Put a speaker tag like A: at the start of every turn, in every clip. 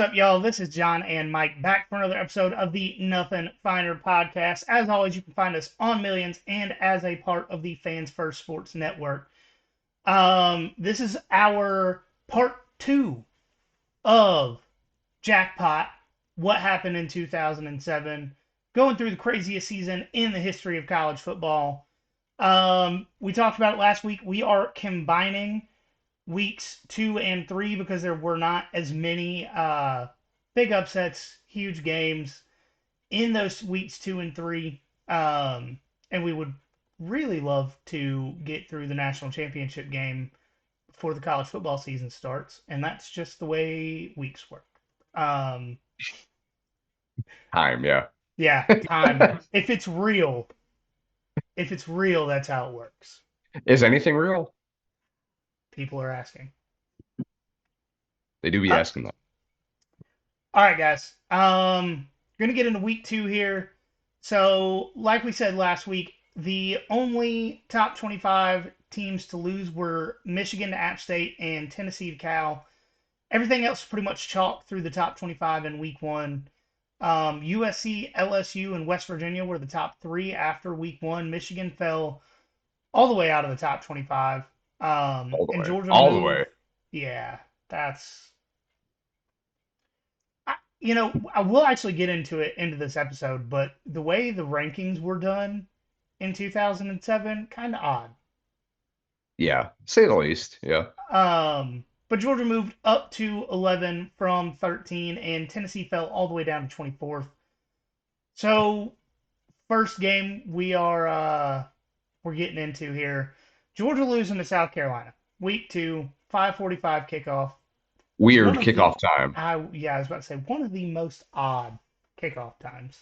A: up, y'all? This is John and Mike back for another episode of the Nothing Finer podcast. As always, you can find us on Millions and as a part of the Fans First Sports Network. This is our part two of Jackpot, what happened in 2007, going through the craziest season in the history of college football. We talked about it last week. We are combining weeks 2 and 3 because there were not as many big upsets, huge games in those weeks 2 and 3. And we would really love to get through the national championship game before the college football season starts. And that's just the way weeks work. Um,
B: Time, yeah.
A: yeah, time. If it's real, that's how it works.
B: Is anything real?
A: People are asking.
B: They do be
A: Uh,
B: asking that.
A: All right, guys. Gonna get into week 2 here. So, like we said last week, the only top 25 teams to lose were Michigan to App State and Tennessee to Cal. Everything else was pretty much chalk through the top 25 in week 1. USC, LSU, and West Virginia were the top 3 after week 1. Michigan fell all the way out of the top 25.
B: All the
A: And
B: way.
A: Georgia
B: All the
A: moved.
B: way.
A: Yeah, that's I will actually get into this episode, but the way the rankings were done in 2007, kind of odd.
B: Yeah. Say the least. Yeah.
A: But Georgia moved up to 11 from 13, and Tennessee fell all the way down to 24th. So first game we're getting into here, Georgia losing to South Carolina, week 2, 5:45 kickoff. One
B: Weird
A: of the
B: kickoff time.
A: I was about to say one of the most odd kickoff times.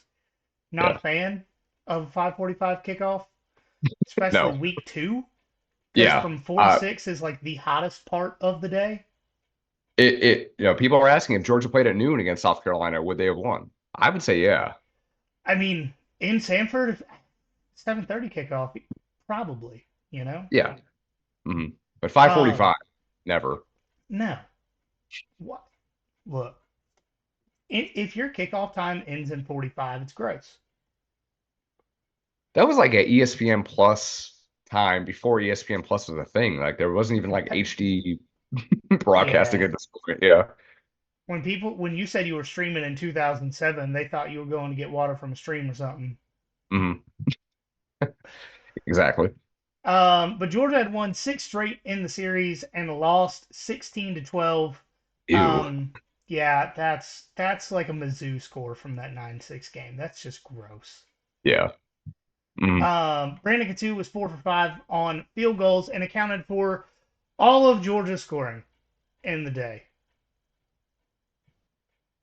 A: Not a
B: Yeah.
A: fan of 5:45 kickoff, especially
B: No.
A: week 2, because
B: Yeah.
A: from 4 to 6 is like the hottest part of the day.
B: People are asking if Georgia played at noon against South Carolina, would they have won? I would say yeah.
A: I mean, in Sanford, 7:30 kickoff, probably. You know,
B: Yeah. hmm But
A: um,
B: 5:45, never.
A: no. What? Look, if your kickoff time ends in 45, it's gross.
B: That was like a ESPN Plus time before ESPN Plus was a thing. Like there wasn't even like HD broadcasting
A: Yeah.
B: at this point. Yeah.
A: When you said you were streaming in 2007, they thought you were going to get water from a stream or something.
B: hmm Exactly.
A: But Georgia had won 6 straight in the series and lost 16-12.
B: Ew.
A: Um, yeah, that's like a Mizzou score from that 9-6 game. That's just gross.
B: Yeah. Mhm.
A: Brandon Katu was 4 for 5 on field goals and accounted for all of Georgia's scoring in the day.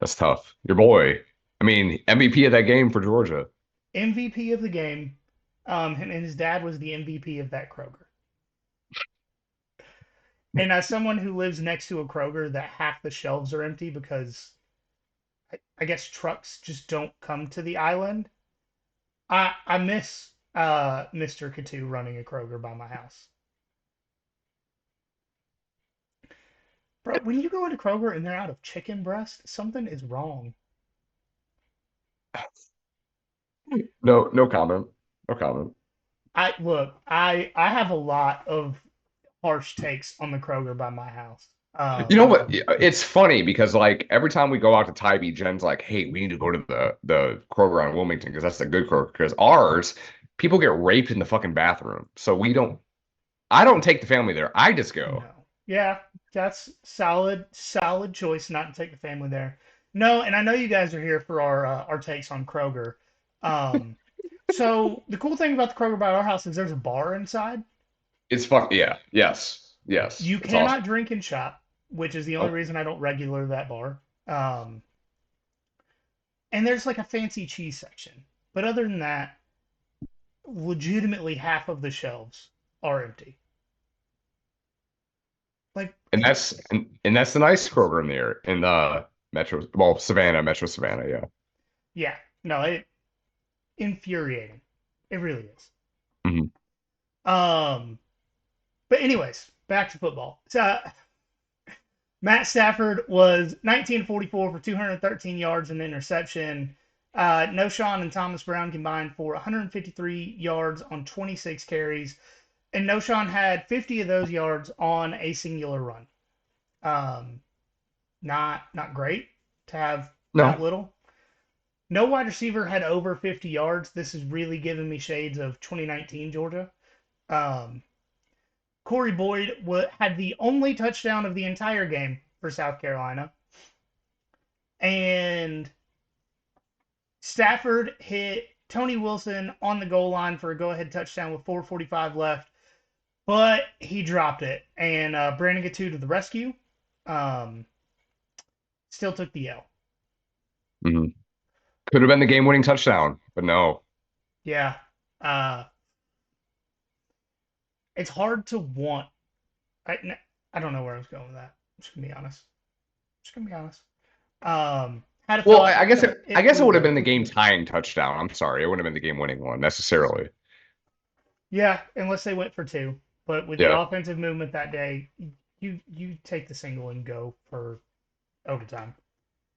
B: That's tough. Your boy. I mean, MVP of that game for Georgia.
A: MVP of the game. And his dad was the MVP of that Kroger. And as someone who lives next to a Kroger that half the shelves are empty because I guess trucks just don't come to the island, I miss Mr. Katu running a Kroger by my house. Bro, when you go into Kroger and they're out of chicken breast, something is wrong.
B: No, no comment. No comment.
A: I have a lot of harsh takes on the Kroger by my house.
B: You know what? It's funny because like every time we go out to Tybee, Jen's like, "Hey, we need to go to the Kroger on Wilmington because that's the good Kroger." Because ours, people get raped in the fucking bathroom, so we don't. I don't take the family there. I just go.
A: No. Yeah, that's solid choice not to take the family there. No, and I know you guys are here for our takes on Kroger. Um, so the cool thing about the Kroger by our house is there's a bar inside.
B: It's fuck. Yeah. Yes. Yes.
A: You
B: It's awesome.
A: cannot drink and shop, which is the only
B: Oh,
A: reason I don't regular that bar. Um, and there's like a fancy cheese section, but other than that, legitimately half of the shelves are empty. Like,
B: and that's the nice Kroger in there in the Metro. Well, Savannah, Metro Savannah. Yeah.
A: yeah, no, it infuriating. It really is.
B: Mhm.
A: Um, but anyways, back to football. So Matt Stafford was 1944 for 213 yards and interception. Noshawn and Thomas Brown combined for 153 yards on 26 carries, and Noshawn had 50 of those yards on a singular run. Um, not great to have that
B: No.
A: little. No wide receiver had over 50 yards. This is really giving me shades of 2019 Georgia. Um, Corey Boyd had the only touchdown of the entire game for South Carolina. And Stafford hit Tony Wilson on the goal line for a go ahead touchdown with 4:45 left, but he dropped it. And Brandon Gatu to the rescue. Um, Still took the L.
B: Mhm. Could have been the game-winning touchdown, but no.
A: Yeah. Uh, it's hard to want. I don't know where I was going with that. I'm just going to be honest. Just going to be honest. Had a
B: Well,
A: thought.
B: I
A: It
B: guess it
A: flew
B: would have
A: though.
B: been the game-tying touchdown. I'm sorry, it wouldn't have been the game-winning one necessarily.
A: Yeah, unless they went for two. But with the
B: Yeah,
A: offensive movement that day, you take the single and go for overtime.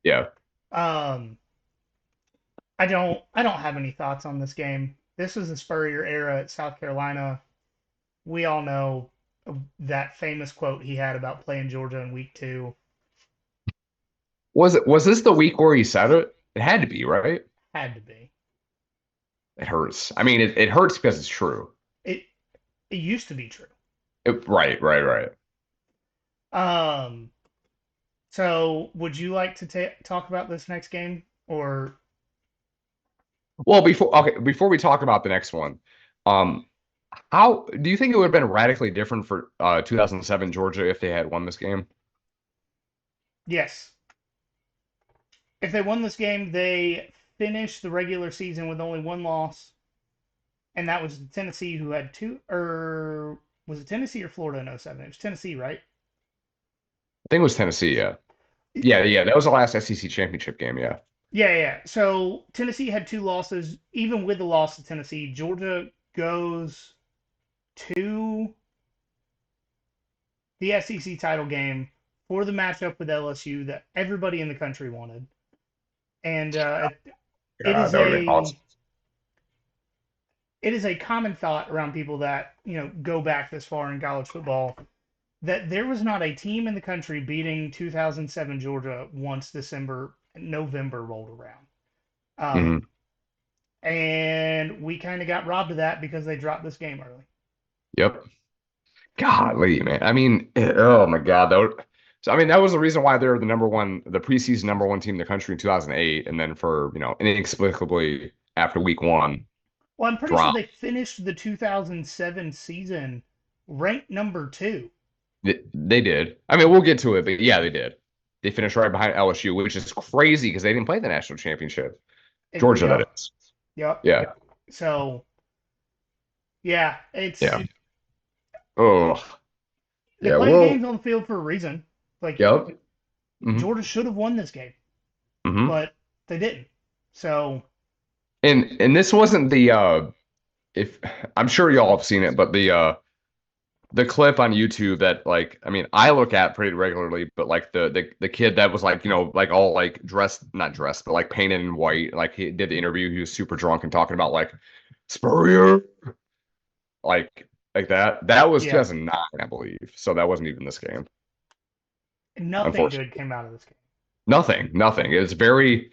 B: yeah.
A: Um, I don't have any thoughts on this game. This was the Spurrier era at South Carolina. We all know that famous quote he had about playing Georgia in week two.
B: Was this the week where he said it? It had to be, right?
A: Had to be.
B: It hurts. I mean, it hurts because it's true.
A: It it used to be true.
B: Right, right, right.
A: Um, so would you like to talk about this next game or
B: Well, before we talk about the next one, um, how do you think it would have been radically different for 2007 Georgia if they had won this game?
A: yes? If they won this game, they finished the regular season with only one loss, and that was Tennessee, who had two. Or was it Tennessee or Florida in '07? It was Tennessee, right?
B: I think it was Tennessee. Yeah, yeah, yeah. That was the last SEC championship game. Yeah.
A: Yeah, yeah. So Tennessee had two losses. Even with the loss to Tennessee, Georgia goes to the SEC title game for the matchup with LSU that everybody in the country wanted. And it
B: God,
A: is
B: that would have been
A: a
B: awesome.
A: it is a common thought around people that go back this far in college football that there was not a team in the country beating 2007 Georgia once November rolled around.
B: Hmm.
A: And we kind of got robbed of that because they dropped this game early.
B: Yep. Golly, man. I mean, oh my God. So I mean, that was the reason why they're the preseason number one team in the country in 2008, and then for inexplicably after week one,
A: Well, I'm pretty sure
B: drop.
A: they finished the 2007 season ranked number two.
B: They did. I mean, we'll get to it, but yeah, they did. They finished right behind LSU, which is crazy because they didn't play the national championship. Georgia, that
A: Yep,
B: is.
A: yep.
B: Yeah,
A: So yeah,
B: yeah. Oh,
A: they
B: yeah.
A: play games
B: Well,
A: on the field for a reason. Like
B: yep. Hmm.
A: Georgia should have won this game,
B: Hmm.
A: but they didn't. So
B: And this wasn't the if I'm sure y'all have seen it, but the clip on YouTube that like I mean I look at pretty regularly, but like the kid that was like like all like dressed not dressed but like painted in white, like he did the interview, he was super drunk and talking about like Spurrier, like that was
A: yeah,
B: 2009 I believe, so that wasn't even this game,
A: nothing good
B: unfortunately.
A: came out of this game.
B: Nothing, it's very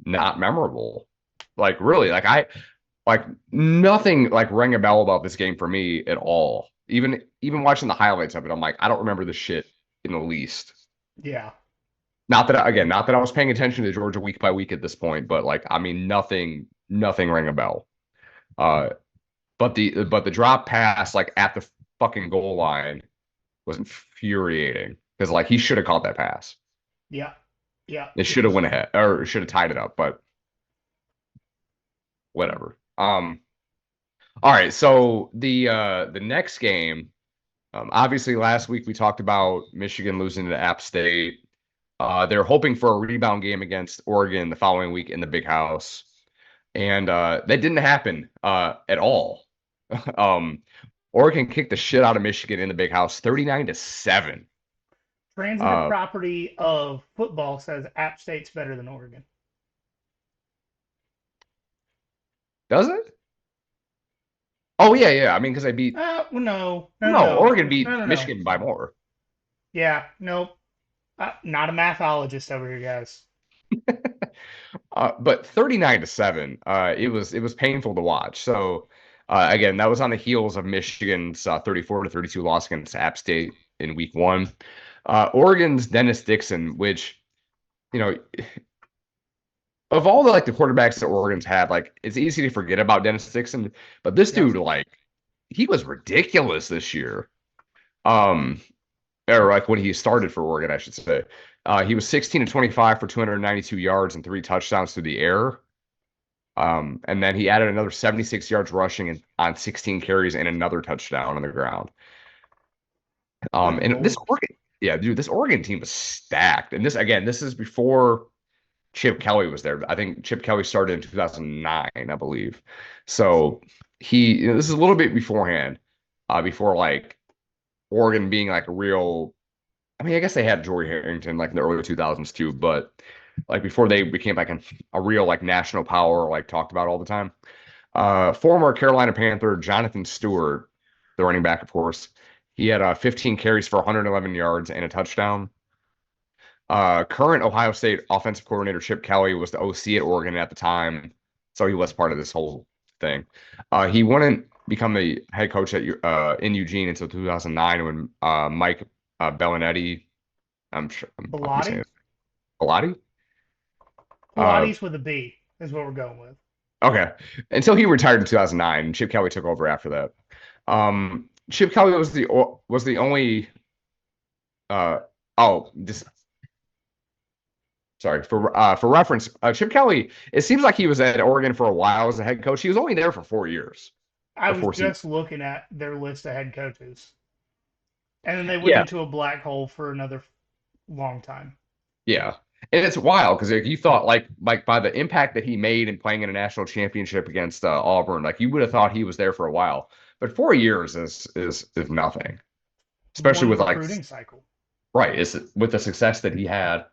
B: not memorable, like really, like nothing like rang a bell about this game for me at all. Even watching the highlights of it, I'm like, I don't remember the shit in the least.
A: Yeah,
B: Not that I was paying attention to Georgia week by week at this point, but like, I mean, nothing rang a bell. Uh, but the drop pass like at the fucking goal line was infuriating because like he should have caught that pass.
A: yeah, yeah.
B: It should have went ahead or should have tied it up, but whatever. All right, so the next game. Obviously, last week we talked about Michigan losing to App State. They're hoping for a rebound game against Oregon the following week in the Big House, and that didn't happen at all. um, Oregon kicked the shit out of Michigan in the Big House, 39-7.
A: Transitive
B: Uh,
A: property of football says App State's better than Oregon.
B: does it? Oh yeah, yeah. I mean, because they beat
A: Well, no, no, no,
B: no,
A: no,
B: Oregon
A: no,
B: beat
A: no, no.
B: Michigan by more.
A: Yeah, nope. Not a mathologist over here, guys.
B: But 39-7, it was painful to watch. So again, that was on the heels of Michigan's 34-32 loss against App State in week one. Oregon's Dennis Dixon, which you know, of all the like the quarterbacks that Oregon's had, like it's easy to forget about Dennis Dixon, but this
A: Yep.
B: dude, like, he was ridiculous this year. Um, or like when he started for Oregon, I should say. He was 16 to 25 for 292 yards and three touchdowns through the air. And then he added another 76 yards rushing on 16 carries and another touchdown on the ground.
A: Good
B: And this
A: lord.
B: Oregon, yeah, dude, this Oregon team was stacked. And this again, this is before Chip Kelly was there. I think Chip Kelly started in 2009, I believe. So this is a little bit beforehand, before like Oregon being like a real. I mean, I guess they had Jory Harrington like in the early 2000s too, but like before they became like a real like national power, like talked about all the time. Former Carolina Panther Jonathan Stewart, the running back, of course, he had 15 carries for 111 yards and a touchdown. Current Ohio State offensive coordinator Chip Kelly was the OC at Oregon at the time, so he was part of this whole thing. He wouldn't become the head coach in Eugene until 2009 when Mike Bellinetti, I'm sure I'm probably saying
A: Bilotti?
B: it, Bellotti. Uh,
A: Pilates with a B is what we're going with.
B: okay, until he retired in 2009. Chip Kelly took over after that. Chip Kelly was the only. Uh, oh, this Sorry for reference. Chip Kelly. It seems like he was at Oregon for a while as a head coach. He was only there for 4 years
A: I
B: or
A: was
B: four seasons.
A: just looking at their list of head coaches, and then they went
B: Yeah,
A: into a black hole for another long time.
B: yeah, and it's wild because you thought like by the impact that he made in playing in a national championship against Auburn, like you would have thought he was there for a while, but 4 years is nothing, especially
A: One
B: with like
A: recruiting cycle.
B: right, is with the success that he had.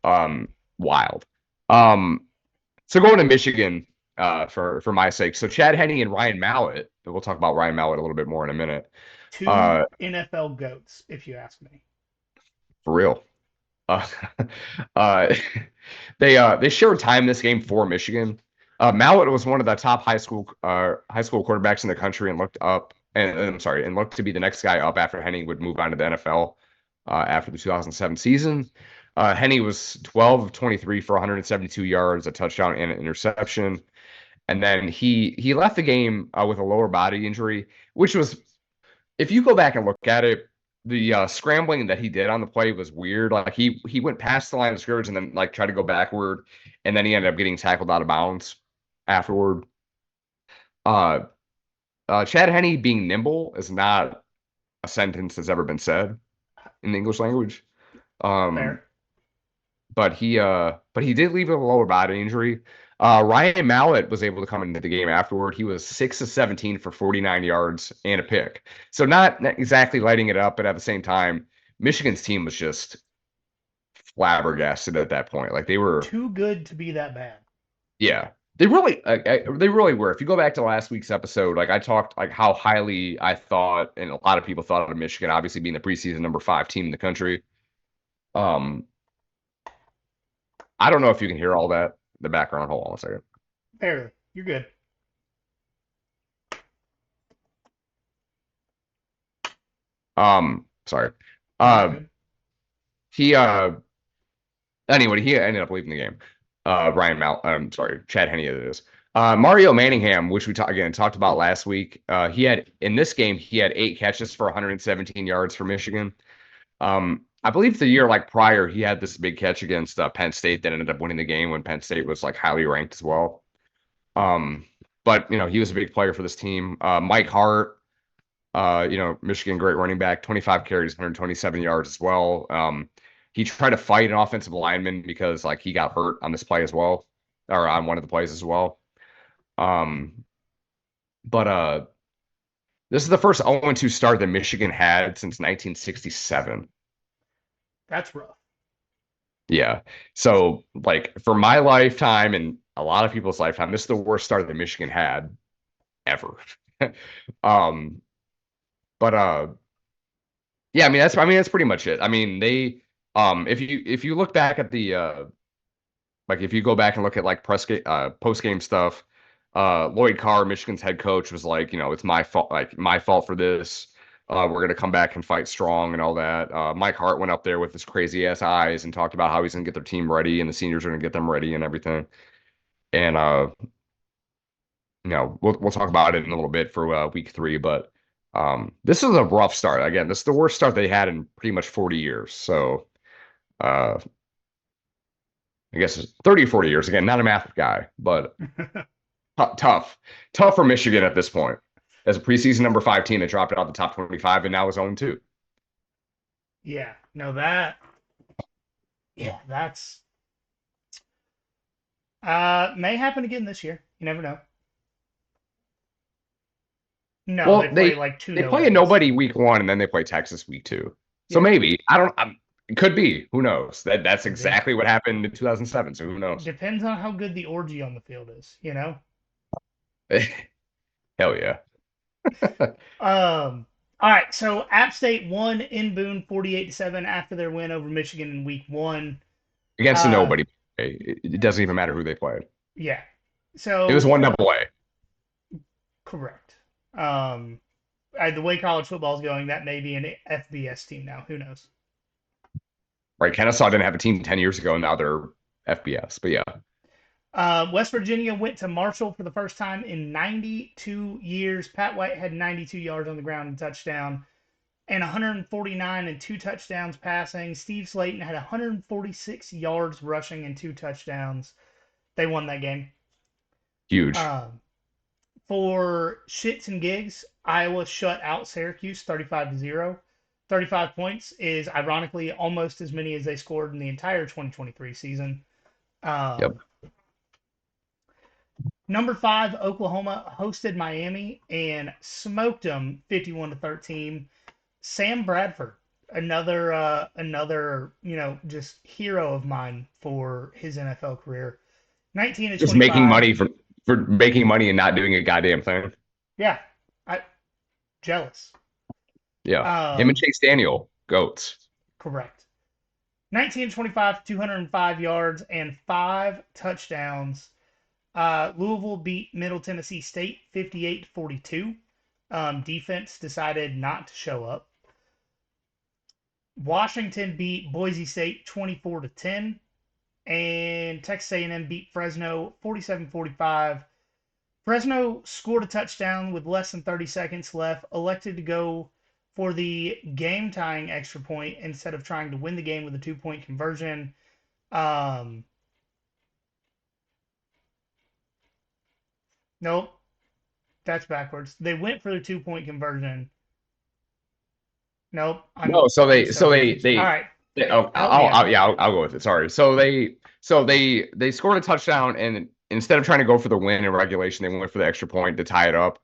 B: Um, Wild. Um, So going to Michigan, for my sake. So Chad Henne and Ryan Mallett. We'll talk about Ryan Mallett a little bit more in a minute.
A: Two
B: Uh,
A: NFL goats, if you ask me.
B: for real. Uh, uh, they shared time this game for Michigan. Mallett was one of the top high school quarterbacks in the country and looked up and I'm sorry and looked to be the next guy up after Henning would move on to the NFL after the 2007 season. Henning was 12 of 23 for 172 yards, a touchdown, and an interception. And then he left the game with a lower body injury, which was, if you go back and look at it, the scrambling that he did on the play was weird. Like he went past the line of scrimmage and then like tried to go backward, and then he ended up getting tackled out of bounds afterward. Uh, Chad Henne being nimble is not a sentence that's ever been said in the English language. Um,
A: Fair.
B: but he did leave with a lower body injury. Ryan Mallett was able to come into the game afterward. He was 6 of 17 for 49 yards and a pick. So not exactly lighting it up, but at the same time, Michigan's team was just flabbergasted at that point. Like they were,
A: Too good to be that bad.
B: yeah, they really were. If you go back to last week's episode, like I talked like how highly I thought, and a lot of people thought of Michigan, obviously being the preseason number 5 team in the country. Um, I don't know if you can hear all that in the background. Hold on a second.
A: Barely. You're good.
B: Sorry.
A: No, you're
B: Uh,
A: good.
B: he Anyway, he ended up leaving the game. Sorry, Chad Henne it is. Mario Manningham, which we again talked about last week. He had in this game he had 8 catches for 117 yards for Michigan. I believe the year like prior he had this big catch against Penn State that ended up winning the game when Penn State was like highly ranked as well. Um, but he was a big player for this team. Mike Hart, Michigan great running back, 25 carries, 127 yards as well. He tried to fight an offensive lineman because like he got hurt on this play as well, or on one of the plays as well. Um, but this is the first 0-2 start that Michigan had since 1967.
A: That's rough.
B: Yeah. So like for my lifetime and a lot of people's lifetime, this is the worst start that Michigan had ever. um, but yeah, I mean that's pretty much it. I mean they if you look back at the like if you go back and look at like post game stuff, Lloyd Carr, Michigan's head coach, was like, it's my fault, like my fault for this. We're gonna come back and fight strong and all that. Mike Hart went up there with his crazy ass eyes and talked about how he's gonna get their team ready and the seniors are gonna get them ready and everything. And we'll talk about it in a little bit for week 3, but this is a rough start. Again, this is the worst start they had in pretty much 40 years. So uh, I guess it's 30 or 40 years. Again, not a math guy, but tough, tough for Michigan at this point. As a preseason number 5 team, they dropped out the top 25 and now is 0-2.
A: Yeah, no, that, yeah, that's, may happen again this year. You never know. No,
B: Well,
A: they play like two
B: they play a
A: nobodies.
B: nobody week 1 and then they play Texas week 2. So
A: Yeah,
B: maybe I don't. It could be. Who knows? That's
A: could be.
B: exactly what happened in 2007. So who knows?
A: Depends on how good the orgy on the field is, you know?
B: Hell yeah.
A: All right, so App State won in Boone 48-7 after their win over Michigan in week 1.
B: Against a
A: Uh,
B: nobody. It doesn't even matter who they played.
A: yeah.
B: It was
A: So
B: one
A: for
B: double A.
A: correct. Um, the way college football is going, that may be an FBS team now. Who knows?
B: Right. Kennesaw didn't have a team 10 years ago, and now they're FBS. But yeah,
A: West Virginia went to Marshall for the first time in 92 years. Pat White had 92 yards on the ground and touchdown, and 149 and 2 touchdowns passing. Steve Slayton had 146 yards rushing and 2 touchdowns. They won that game.
B: huge.
A: Um, for shits and gigs, Iowa shut out Syracuse 35-0. 35 points is ironically almost as many as they scored in the entire 2023 season.
B: Yep.
A: Um, Number 5, Oklahoma hosted Miami and smoked them 51-13. Sam Bradford, another just hero of mine for his NFL career. 19 to
B: Just making
A: 25.
B: money for making money and not doing a goddamn thing.
A: Yeah, I jealous.
B: Yeah. Him and
A: Um,
B: Chase Daniel, goats.
A: correct. 19 to 25, 205 yards and 5 touchdowns. Louisville beat Middle Tennessee State 58-42. Defense decided not to show up. Washington beat Boise State 24-10, and Texas A&M beat Fresno 47-45. Fresno scored a touchdown with less than 30 seconds left, elected to go for the game tying extra point instead of trying to win the game with a 2-point conversion. Um, nope, that's backwards. They went for the 2-point conversion. Nope,
B: No,
A: I'm so confused. All right,
B: oh,
A: help me out.
B: yeah, I'll go with it. Sorry. They scored a touchdown, and instead of trying to go for the win in regulation, they went for the extra point to tie it up.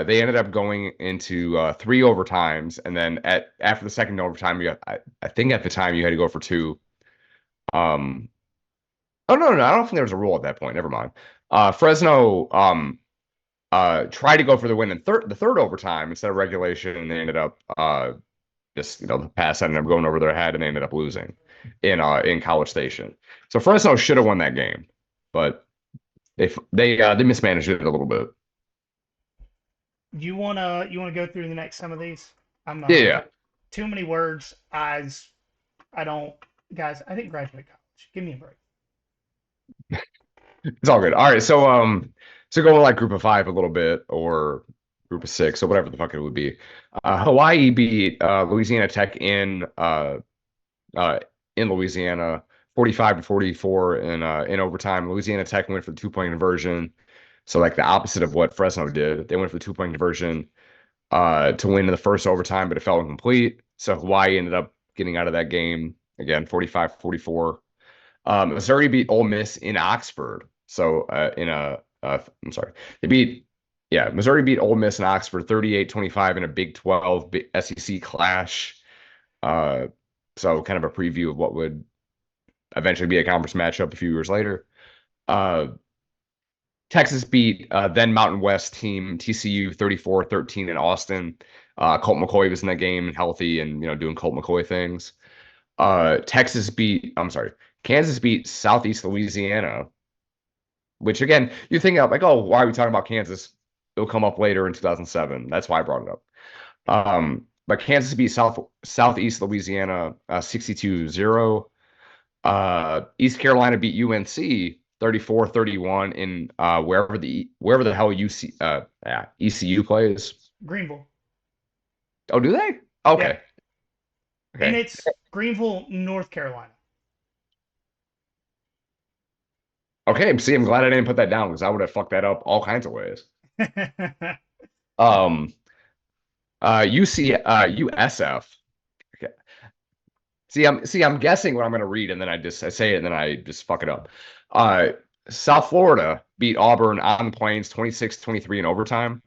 B: They ended up going into 3 overtimes, and then after the second overtime, I think at the time you had to go for 2. Um, oh no, I don't think there was a rule at that point. Never mind. Fresno tried to go for the win in the third overtime instead of regulation, and they ended up just the pass ended up going over their head, and they ended up losing in College Station. So Fresno should have won that game, but they mismanaged it a little bit.
A: You wanna go through the next some of these? I'm
B: Yeah,
A: too many words. I don't guys. I didn't graduate college. Give me a break.
B: it's all good. All right, so go with like group of 5 a little bit, or group of 6, or whatever the fuck it would be. Hawaii beat Louisiana Tech uh, in Louisiana, 45-44 in overtime. Louisiana Tech went for the 2-point conversion. So like the opposite of what Fresno did. They went for the 2-point conversion to win in the first overtime, but it fell incomplete. So Hawaii ended up getting out of that game again, 45-44. Missouri beat Ole Miss in Oxford. So I'm sorry, they beat Missouri beat Ole Miss in Oxford 38-25 in a Big 12 SEC clash. Uh, So kind of a preview of what would eventually be a conference matchup a few years later. Uh, Texas beat then Mountain West team TCU 34-13 in Austin. Colt McCoy was in that game and healthy and doing Colt McCoy things. I'm sorry, Kansas beat Southeast Louisiana, which again, you think of like, oh, why are we talking about Kansas? It'll come up later in 2007. That's why I brought it up. But Kansas beat Southeast Louisiana 62-0. East Carolina beat UNC 34-31 in wherever the hell ECU plays.
A: Greenville.
B: Oh, do they?
A: Yeah,
B: Okay.
A: and
B: Okay.
A: it's Greenville, North Carolina.
B: Okay. See, I'm glad I didn't put that down because I would have fucked that up all kinds of ways. Um, USF. Okay. I'm guessing what I'm gonna read and then I say it and then I just fuck it up. Uh, South Florida beat Auburn on the Plains 26-23 in overtime.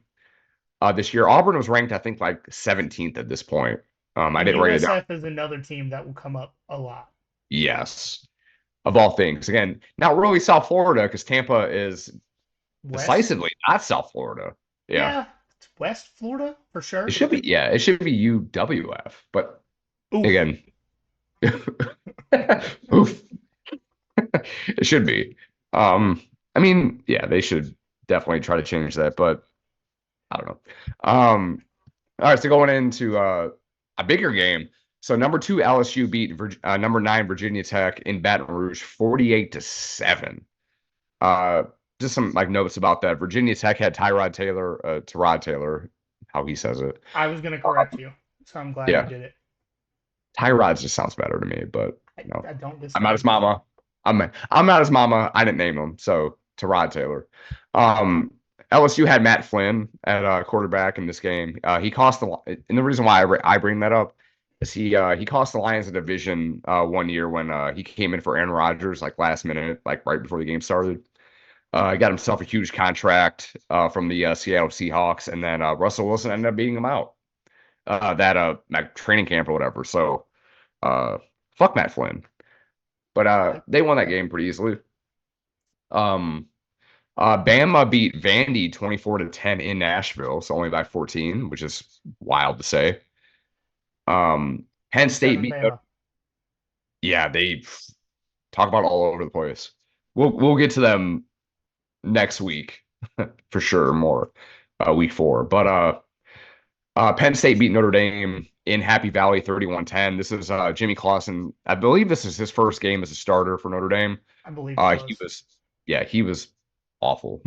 B: This year, Auburn was ranked, I think, like 17th at this point. I
A: And
B: didn't write it down.
A: USF is another team that will come up a lot.
B: Yes, of all things. Again, not really South Florida because Tampa is
A: West?
B: decisively not South Florida. Yeah,
A: Yeah, it's West Florida for
B: it
A: sure.
B: should be. Yeah, it should be UWF. But
A: Oof.
B: again, oof, it should be. I mean, yeah, they should definitely try to change that, but I don't know. All right, so going into a bigger game. So number 2 LSU beat number 9 Virginia Tech in Baton Rouge 48-7. Uh, just some like notes about that. Virginia Tech had Tyrod Taylor, how he says it.
A: I was going to
B: Uh,
A: correct you, so I'm glad you
B: yeah,
A: did it.
B: Tyrod just sounds better to me, but
A: I don't
B: I'm not his
A: disagree.
B: mama. I'm not his mama. I didn't name him, so Tyrod Taylor. Um, LSU had Matt Flynn at quarterback in this game. He cost and the reason why I bring that up is he cost the Lions a division one year when he came in for Aaron Rodgers like last minute, like right before the game started. He got himself a huge contract from the Seattle Seahawks, and then Russell Wilson ended up beating him out that training camp or whatever. So uh, fuck Matt Flynn, but
A: I,
B: they won that game pretty easily. Um, Bama beat Vandy 24-10 in Nashville, so only by 14, which is wild to say. Penn State
A: 27
B: beat
A: Bama.
B: yeah, they talk about all over the place. We'll get to them next week for sure, more week 4. But Penn State beat Notre Dame in Happy Valley 31-10. This is Jimmy Clausen. I believe this is his first game as a starter for Notre Dame.
A: I believe it
B: He
A: was.
B: was yeah, he was awful.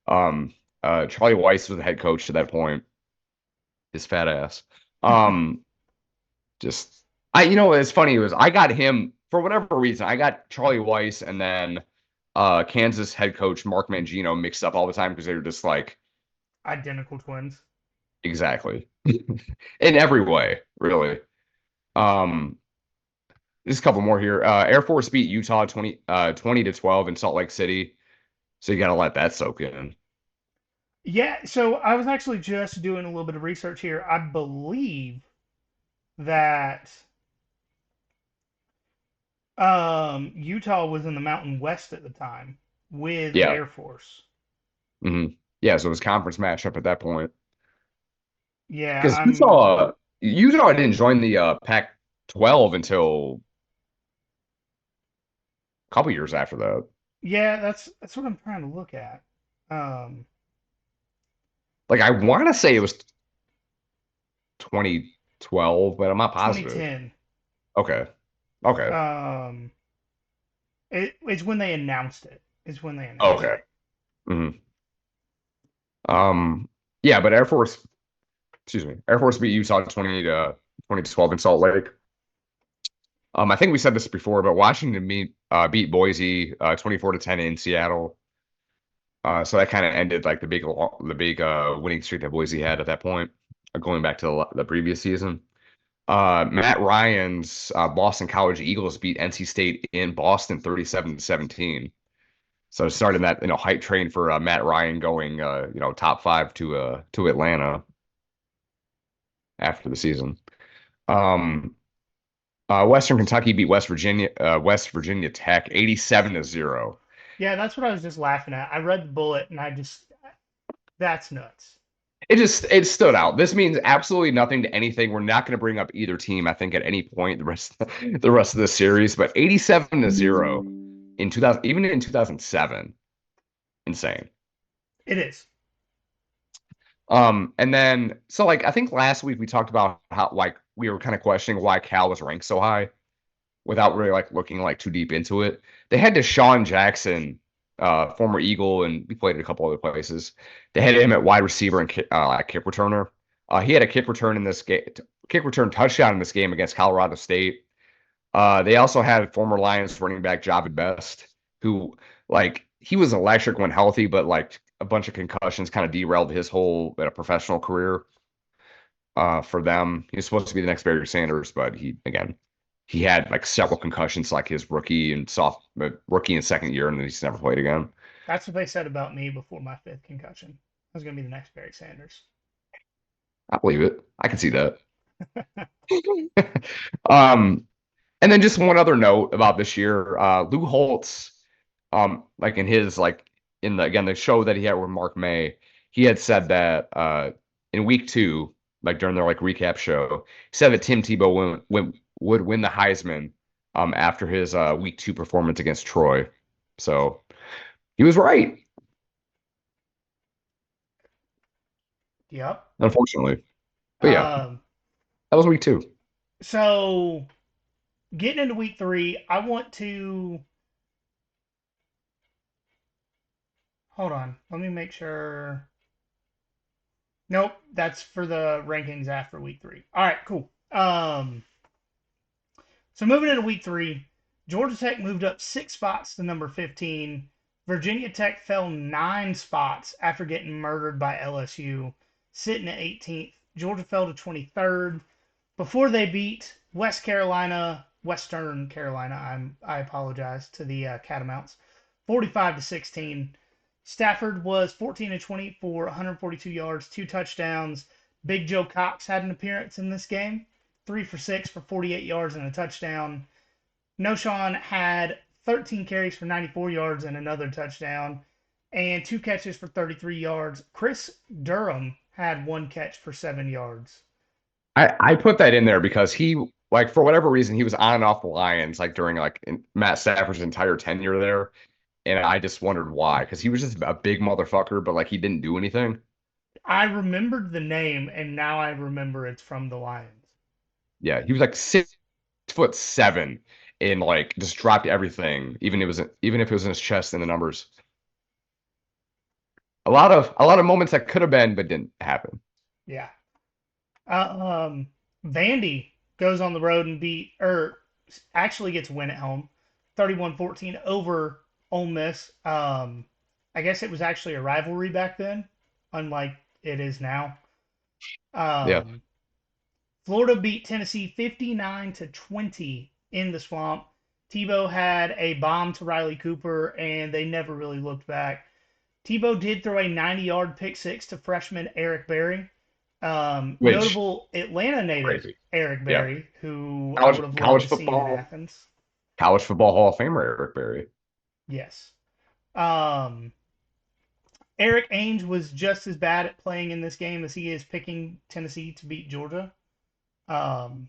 B: Um, Charlie Weiss was the head coach to that point. His fat ass. Um, just it's funny. It was I got him for whatever reason. I got Charlie Weiss and then Kansas head coach Mark Mangino mixed up all the time because they were just like
A: Identical twins.
B: exactly in every way, really. Um, there's a couple more here. Air Force beat Utah 20-12 in Salt Lake City. So you got to let that soak in.
A: Yeah, so I was actually just doing a little bit of research here. I believe that Utah was in the Mountain West at the time with
B: Yeah.
A: Air Force.
B: hmm Yeah. So it was conference matchup at that point.
A: Yeah,
B: Because Utah didn't join the Pac-12 until a couple years after that.
A: yeah, that's what I'm trying to look at. Um,
B: Like I want to say it was 2012, but I'm not positive.
A: 2010.
B: Okay. Okay.
A: Um, it's when they announced it. It's when they announced
B: Okay.
A: it.
B: hmm yeah, but Air Force beat Utah 20-12 in Salt Lake. I think we said this before, but Washington beat Boise 24-10 in Seattle. So that kind of ended like the big winning streak that Boise had at that point, going back to the previous season. Matt Ryan's Boston College Eagles beat NC State in Boston 37-17. So starting that hype train for Matt Ryan going top 5 to Atlanta after the season. Um, Western Kentucky beat West Virginia Tech 87-0.
A: Yeah, that's what I was just laughing at. I read the bullet and I just, that's nuts.
B: It stood out. This means absolutely nothing to anything. We're not going to bring up either team, I think, at any point the rest of the series. But 87-0 in 2000, even in 2007, insane.
A: It is.
B: And then so like I think last week we talked about how like we were kind of questioning why Cal was ranked so high without really like looking like too deep into it. They had Deshaun Jackson, former Eagle, and we played at a couple other places. They had him at wide receiver and like kick returner. He had a kick return in this game, kick return touchdown in this game against Colorado State. They also had former Lions running back Javid Best, who like he was electric when healthy, but like a bunch of concussions kind of derailed his whole professional career. For them, he was supposed to be the next Barry Sanders, but he had like several concussions, like his rookie and second year, and then he's never played again.
A: That's what they said about me before my fifth concussion. I was going to be the next Barry Sanders.
B: I believe it. I can see that. um, and then just one other note about this year, Lou Holtz, like in his like in the again the show that he had with Mark May, he had said that in week two, like during their like recap show, he said that Tim Tebow would win the Heisman after his week two performance against Troy. So he was right,
A: Yep.
B: unfortunately. But yeah,
A: Um,
B: that was week two.
A: so getting into week three, I want to hold on. Let me make sure. Nope, that's for the rankings after week three. All right, cool. So moving into week three, Georgia Tech moved up 6 spots to number 15. Virginia Tech fell 9 spots after getting murdered by LSU, sitting at 18th. Georgia fell to 23rd before they beat Western Carolina. I apologize to the Catamounts, 45-16. Stafford was 14-20 for 142 yards, 2 touchdowns. Big Joe Cox had an appearance in this game, 3 for 6 for 48 yards and a touchdown. Noshawn had 13 carries for 94 yards and another touchdown, and 2 catches for 33 yards. Chris Durham had 1 catch for 7 yards.
B: I put that in there because he like for whatever reason he was on and off the Lions like during like Matt Stafford's entire tenure there, and I just wondered why because he was just a big motherfucker, but like he didn't do anything.
A: I remembered the name, and now I remember it's from the Lions.
B: Yeah, he was like 6'7" and like just dropped everything, even if it was in his chest and the numbers. A lot of moments that could have been but didn't happen.
A: Yeah. Uh, Vandy goes on the road and actually gets a win at home, 31-14 over Ole Miss. I guess it was actually a rivalry back then, unlike it is now.
B: Yeah,
A: Um, Florida beat Tennessee 59-20 in the swamp. Tebow had a bomb to Riley Cooper, and they never really looked back. Tebow did throw a 90-yard pick six to freshman Eric Berry.
B: which
A: Notable Atlanta native
B: crazy.
A: Eric
B: Yeah,
A: Berry, who I
B: college
A: would have loved
B: college
A: to see in
B: football
A: Athens.
B: college football Hall of Famer Eric Berry.
A: Yes. Um, Eric Ainge was just as bad at playing in this game as he is picking Tennessee to beat Georgia. Um,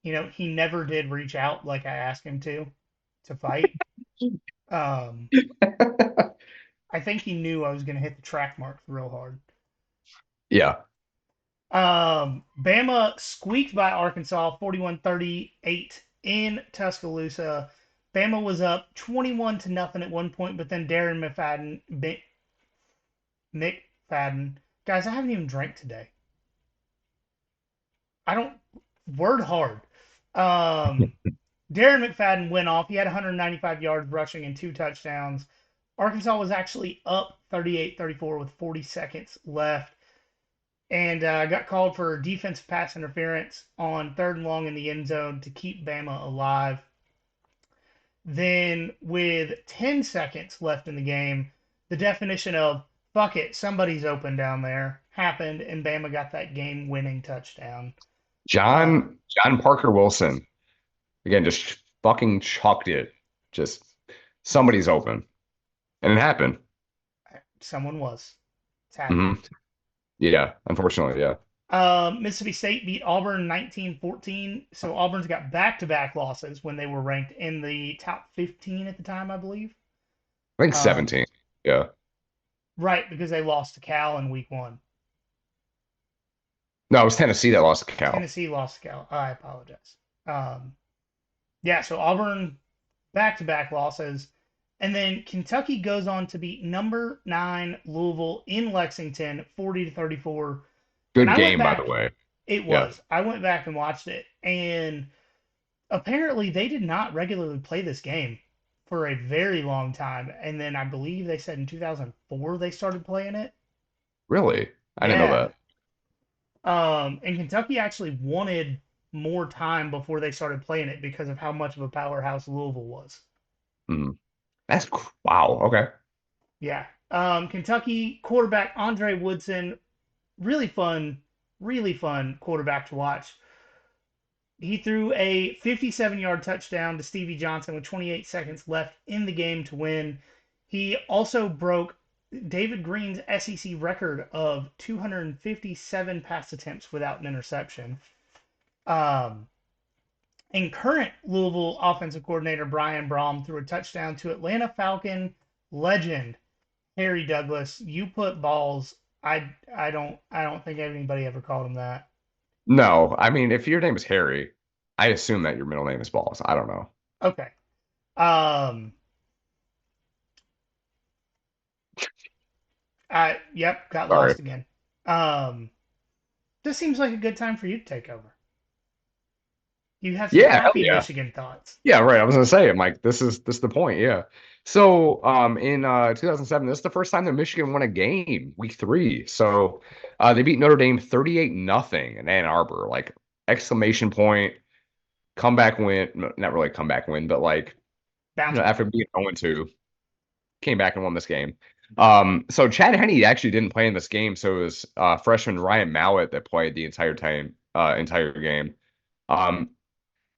A: he never did reach out like I asked him to fight. Um, I think he knew I was going to hit the track marks real hard.
B: Yeah,
A: Bama squeaked by Arkansas 41-38 in Tuscaloosa. Bama was up 21-0 at one point, but then Darren McFadden, guys, I haven't even drank today. I don't word hard. Um, Darren McFadden went off. He had 195 yards rushing and 2 touchdowns. Arkansas was actually up 38-34 with 40 seconds left, and got called for defensive pass interference on 3rd and long in the end zone to keep Bama alive. Then, with 10 seconds left in the game, the definition of "fuck it, somebody's open down there" happened, and Bama got that game-winning touchdown. Uh,
B: John Parker Wilson again just fucking chucked it. Just somebody's open, and it happened.
A: Someone was. It's
B: Hmm.
A: happened.
B: Yeah, unfortunately, yeah.
A: Mississippi State beat Auburn 19-14. So Auburn's got back-to-back losses when they were ranked in the top 15 at the time, I believe.
B: I think
A: Um,
B: 17. Yeah.
A: right, because they lost to Cal in week one.
B: No, it was Tennessee that lost to Cal.
A: Tennessee lost to Cal. I apologize. Um, yeah, so Auburn back-to-back losses. And then Kentucky goes on to beat number 9 Louisville in Lexington 40 to 34. And
B: Good
A: I went
B: game, by the
A: back,
B: way.
A: it
B: Yeah.
A: was. I went back and watched it, and apparently they did not regularly play this game for a very long time. And then I believe they said in 2004 they started playing it.
B: Really? I didn't know
A: Yeah.
B: that.
A: And Kentucky actually wanted more time before they started playing it because of how much of a powerhouse Louisville was.
B: Hmm. Wow. Okay.
A: Yeah. Kentucky quarterback Andre Woodson, really fun quarterback to watch. He threw a 57-yard touchdown to Stevie Johnson with 28 seconds left in the game to win. He also broke David Green's SEC record of 257 pass attempts without an interception. Um, and current Louisville offensive coordinator Brian Brom threw a touchdown to Atlanta Falcon legend Harry Douglas. You put balls. I don't think anybody ever called him that.
B: No, I mean, if your name is Harry, I assume that your middle name is Balls. I don't know.
A: Okay. Um, yep, got
B: Sorry.
A: lost again. Um, this seems like a good time for you to take over. You have some
B: Yeah, hell
A: happy
B: yeah.
A: Michigan thoughts.
B: Yeah, right. I was gonna say, I'm like, this is the point. Yeah. So, in 2007, this is the first time that Michigan won a game, week 3. So, they beat Notre Dame 38 nothing in Ann Arbor. Like exclamation point, comeback win. Not really a comeback win, but like,
A: Bounce
B: after
A: back.
B: being 0-2, came back and won this game. So Chad Henne actually didn't play in this game, so it was freshman Ryan Mallett that played the entire game. Um,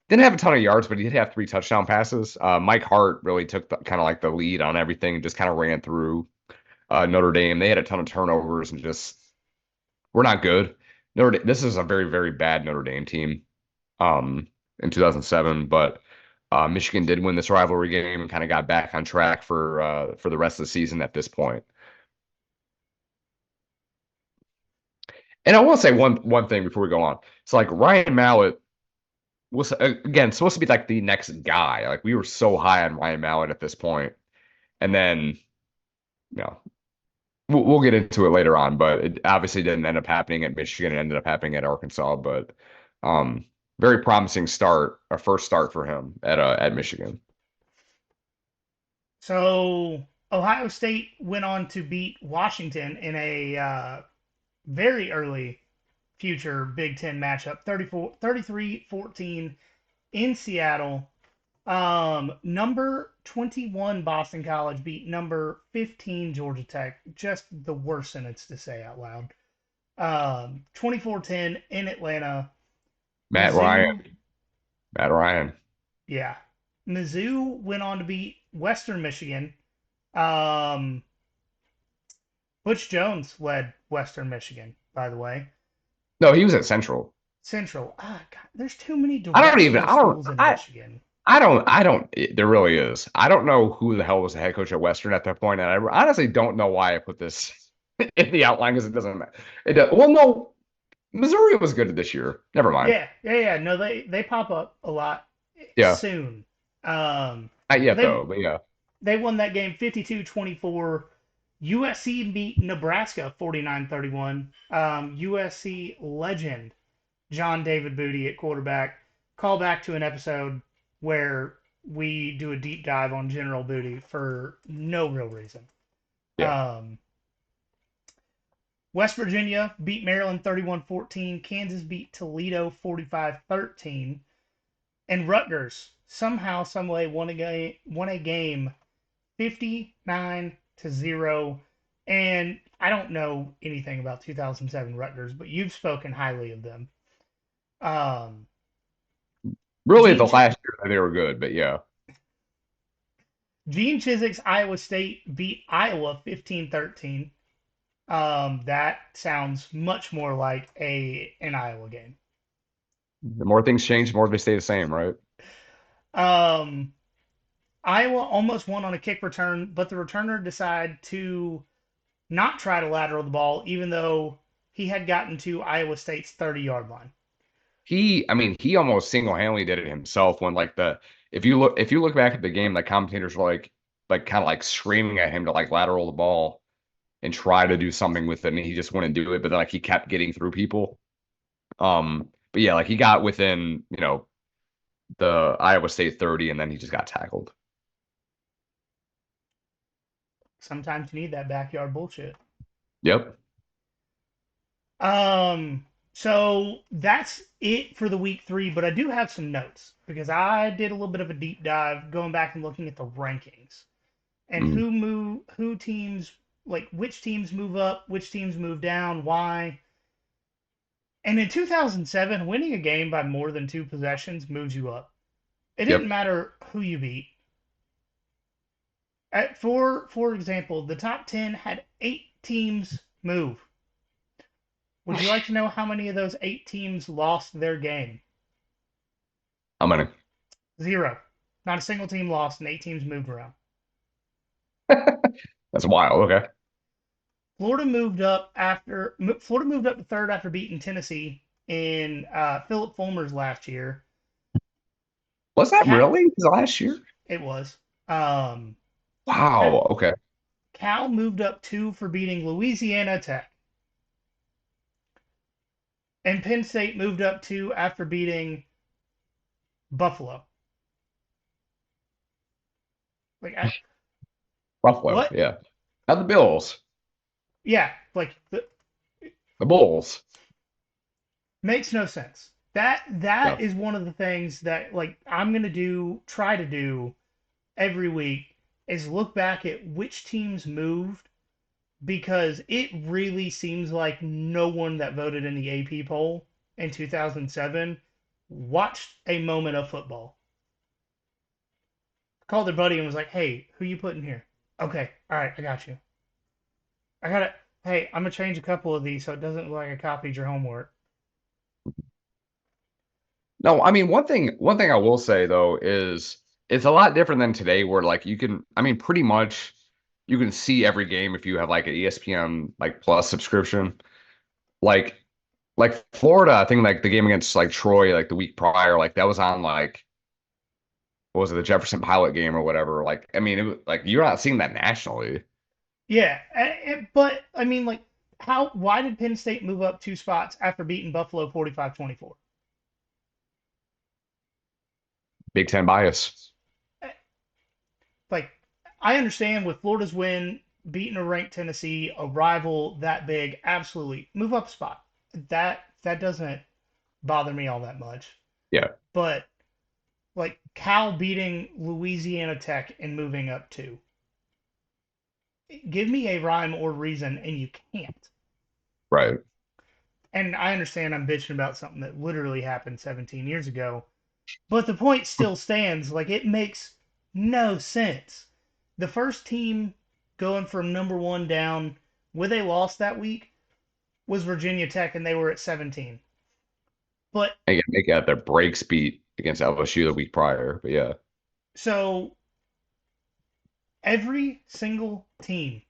B: didn't have a ton of yards, but he did have 3 touchdown passes. Mike Hart really took kind of like the lead on everything, just kind of ran through Notre Dame. They had a ton of turnovers and just we're not good. This is a very, very bad Notre Dame team um, in 2007, but Michigan did win this rivalry game and kind of got back on track for the rest of the season at this point. And I will say one thing before we go on. So like Ryan Mallett was again supposed to be like the next guy. Like we were so high on Ryan Mallett at this point, and then you know we'll get into it later on, but it obviously didn't end up happening at Michigan. It ended up happening at Arkansas, but um, very promising start, a first start for him at Michigan.
A: So Ohio State went on to beat Washington in a very early future Big Ten matchup, 33-14 in Seattle. Number 21 Boston College beat number 15 Georgia Tech. Just the worst sentence to say out loud. 24-10 in Atlanta.
B: Matt Ryan,
A: Mizzou,
B: Matt Ryan.
A: yeah. Mizzou went on to beat Western Michigan. Um, Butch Jones led Western Michigan, by the way.
B: No, he was at Central.
A: Central. Ah, God, there's too many
B: I don't even.
A: directional schools in Michigan.
B: There really is. I don't know who the hell was the head coach at Western at that point, and I honestly don't know why I put this in the outline because it doesn't matter. Well, no, Missouri was good this year. Never mind.
A: Yeah. No, they pop up a lot
B: Yeah,
A: soon. Um,
B: not
A: but
B: yet though, but yeah.
A: they won that game 52-24. USC beat Nebraska 49-31. USC legend John David Booty at quarterback. Call back to an episode where we do a deep dive on General Booty for no real reason.
B: Yeah.
A: Um, West Virginia beat Maryland 31-14. Kansas beat Toledo 45-13. And Rutgers somehow, someway won a game 59-0. And I don't know anything about 2007 Rutgers, but you've spoken highly of them. Um,
B: Really,
A: Gene
B: the
A: Ch-
B: last year they were good, but yeah.
A: Gene Chiswick's Iowa State beat Iowa 15-13. That sounds much more like a an Iowa game.
B: The more things change, the more they stay the same, right?
A: Um, Iowa almost won on a kick return, but the returner decided to not try to lateral the ball, even though he had gotten to Iowa State's 30-yard line.
B: I mean, he almost single-handedly did it himself when like the if you look back at the game, the commentators were like kind of like screaming at him to like lateral the ball and try to do something with it, and he just wouldn't do it. But then like he kept getting through people. But yeah, like he got within, the Iowa State 30, and then he just got tackled.
A: Sometimes you need that backyard bullshit.
B: Yep.
A: Um, so that's it for the week 3, but I do have some notes because I did a little bit of a deep dive going back and looking at the rankings and
B: Mm.
A: who teams, like which teams move up, which teams move down, why. And in 2007, winning a game by more than 2 possessions moves you up. It didn't
B: Yep.
A: matter who you beat. For example, the top 10 had 8 teams move. Would you like to know how many of those 8 teams lost their game?
B: I'm gonna.
A: 0. Not a single team lost, and 8 teams moved around.
B: That's wild. Okay.
A: Florida moved up to third after beating Tennessee in Philip Fulmer's last year.
B: Was that
A: Cal,
B: really his last year?
A: it was. Um, Cal,
B: Wow. Okay.
A: Cal moved up 2 for beating Louisiana Tech, and Penn State moved up 2 after beating Buffalo. Like
B: Buffalo.
A: what?
B: Yeah. Not the Bills.
A: Yeah,
B: The Bulls.
A: makes no sense. That
B: Yeah.
A: is one of the things that like I'm gonna try to do every week is look back at which teams moved because it really seems like no one that voted in the AP poll in 2007 watched a moment of football. Called their buddy and was like, "Hey, who you putting here?" Okay, all right, I got you. I got it. Hey, I'm gonna change a couple of these so it doesn't look like I copied your homework.
B: No, I mean one thing I will say though is it's a lot different than today where like I mean pretty much you can see every game if you have like an ESPN like Plus subscription. Like like Florida, I think like the game against like Troy like the week prior, like that was on like what was it, the Jefferson Pilot game or whatever. Like I mean it was like you're not seeing that nationally.
A: Yeah, but I mean, like, how? Why did Penn State move up 2 spots after beating Buffalo 45-24?
B: Big Ten bias.
A: Like, I understand with Florida's win, beating a ranked Tennessee, a rival that big, absolutely move up a spot. That doesn't bother me all that much.
B: Yeah,
A: But like Cal beating Louisiana Tech and moving up 2, give me a rhyme or reason, and you can't.
B: right.
A: And I understand I'm bitching about something that literally happened 17 years ago, but the point still stands. Like, it makes no sense. The first team going from number 1 down with a loss that week was Virginia Tech, and they were at 17. But
B: They got their breaks beat against LSU the week prior. But yeah.
A: so every single team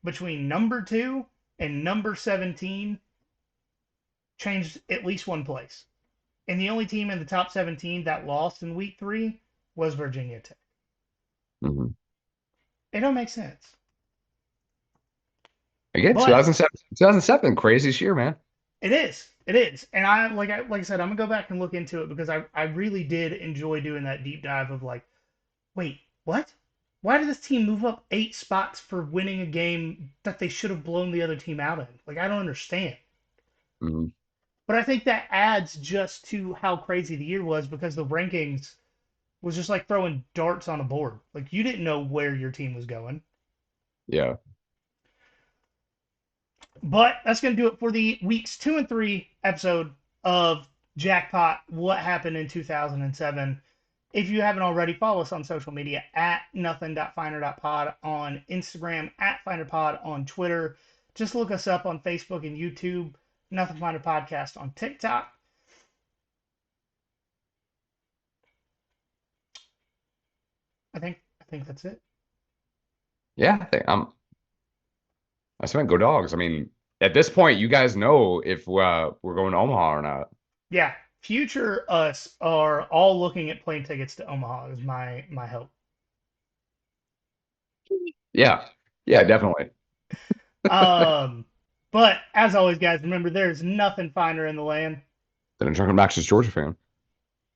A: between number 2 and number 17 changed at least one place. And the only team in the top 17 that lost in week 3 was Virginia Tech.
B: Mhm.
A: It don't make sense.
B: Again,
A: But
B: 2007, craziest year, man.
A: it is. It is. And I said, I'm gonna go back and look into it because I really did enjoy doing that deep dive of like, wait, what? Why did this team move up 8 spots for winning a game that they should have blown the other team out in? Like, I don't understand.
B: Mhm.
A: But I think that adds just to how crazy the year was because the rankings was just like throwing darts on a board. Like, you didn't know where your team was going.
B: Yeah.
A: But that's going to do it for the weeks 2 and 3 episode of Jackpot, what happened in 2007. If you haven't already, follow us on social media at nothing.finder.pod on Instagram, at finderpod on Twitter. Just look us up on Facebook and YouTube, Nothing Finder Podcast on TikTok. I think that's it.
B: Yeah, I spent go dogs. I mean, at this point, you guys know if we're going to Omaha or not.
A: Yeah, future us are all looking at plane tickets to Omaha is my hope.
B: Yeah, yeah, definitely.
A: Um, but as always, guys, remember there's nothing finer in the land.
B: Then a drunken obnoxious Georgia fan.